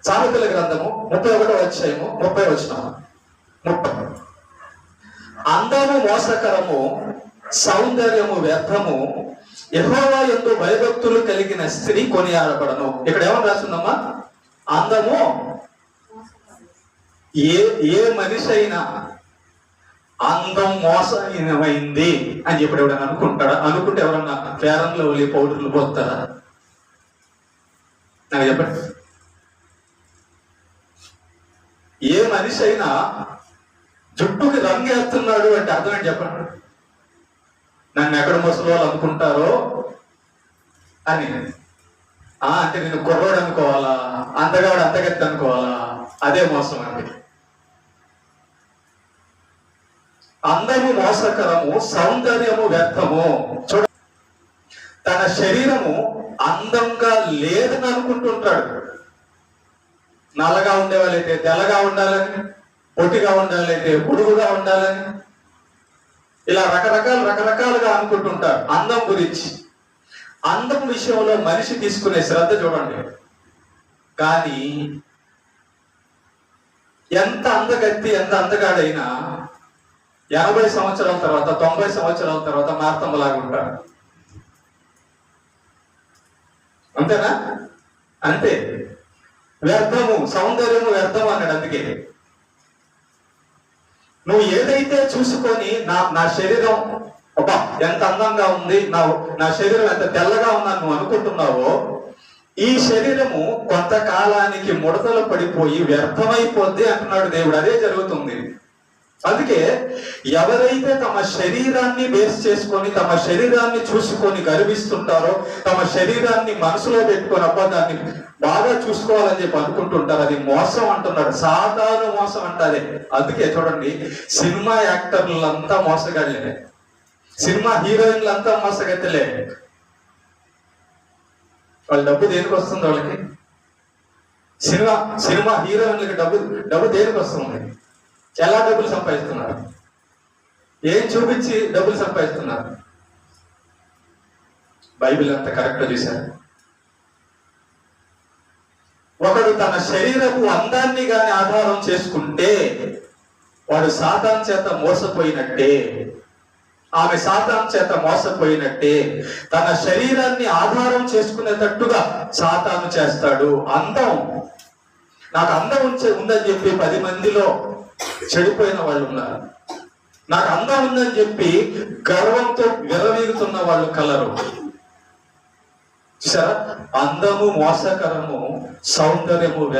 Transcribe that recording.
సామెతల గ్రంథము 31వ అధ్యాయము 30వ వచనం. 30. అందము మోసకరము, సౌందర్యము వ్యర్థము, యెహోవా యందు భయభక్తులు కలిగిన స్త్రీ కొనియాడబడను. ఇక్కడ ఏమని రాసిందమ్మా? అందము ఏ మనిషి అయినా అందం మోసమైంది అని చెప్పి ఎవడన్నా అనుకుంటాడా? అనుకుంటే ఎవరన్నా ఫేరంలో వెళ్ళి పౌడర్లు పోతారా? నాకు చెప్పండి. ఏ మనిషి అయినా జుట్టుకి రంగు వేస్తున్నాడు అంటే అర్థం ఏంటి చెప్పండి? నన్ను ఎక్కడ ముసలి వాళ్ళు అనుకుంటారో అని. అంటే నేను కుర్రోడు అనుకోవాలా, అంతగాడు అంతగెత్తి అనుకోవాలా? అదే మోసం అండి. అందము మోసకరము, సౌందర్యము వ్యర్థము. చూడ, తన శరీరము అందంగా లేదని అనుకుంటుంటాడు. నల్లగా ఉండేవాళ్ళైతే తెల్లగా ఉండాలని, పొట్టిగా ఉండాలైతే పొడుగుగా ఉండాలని, ఇలా రకరకాలుగా అనుకుంటుంటారు అందం గురించి. అందం విషయంలో మనిషి తీసుకునే శ్రద్ధ చూడండి. కానీ ఎంత అందగత్తి, ఎంత అందగాడైనా 80 సంవత్సరాల తర్వాత, 90 సంవత్సరాల తర్వాత మార్తమ్మలాగా ఉంటాడు. అంతేనా? అంతే. వ్యర్థము, సౌందర్యము వ్యర్థము అన్నాడు. అందుకే నువ్వు ఏదైతే చూసుకొని నా శరీరం అబ్బా ఎంత అందంగా ఉంది, నా శరీరం ఎంత తెల్లగా ఉందని నువ్వు అనుకుంటున్నావో, ఈ శరీరము కొంతకాలానికి ముడతలు పడిపోయి వ్యర్థమైపోద్ది అంటున్నాడు దేవుడు. అదే జరుగుతుంది. అందుకే ఎవరైతే తమ శరీరాన్ని బేస్ చేసుకొని, తమ శరీరాన్ని చూసుకొని గర్విస్తుంటారో, తమ శరీరాన్ని మనసులో పెట్టుకొని అబ్బా దాన్ని బాగా చూసుకోవాలని చెప్పి అనుకుంటుంటారు, అది మోసం అంటున్నాడు. సాధారణ మోసం అంటారే. అందుకే చూడండి, సినిమా యాక్టర్లంతా మోసగాళ్ళే, సినిమా హీరోయిన్లంతా మోసగత్తలే. వాళ్ళ డబ్బు దేనికి వస్తుంది? వాళ్ళకి సినిమా హీరోయిన్లకి డబ్బు దేనికి వస్తుంది? ఎలా డబ్బులు సంపాదిస్తున్నారు? ఏం చూపించి డబ్బులు సంపాదిస్తున్నారు? బైబిల్ అంతా కరెక్ట్ చూశారు. ఒకడు తన శరీరపు అందాన్ని గాని ఆధారం చేసుకుంటే వాడు సాతాను చేత మోసపోయినట్టే, ఆమె సాతాను చేత మోసపోయినట్టే. తన శరీరాన్ని ఆధారం చేసుకునేటట్టుగా సాతాను చేస్తాడు. అందం, నాకు అందం ఉందని చెప్పి 10 మందిలో చెడిపోయిన వాళ్ళు ఉన్నారు. నాకు అందం ఉందని చెప్పి గర్వంతో విరవీగుతున్న వాళ్ళు కలరు. చూసారా? అందము మోసకరము, సౌందర్యము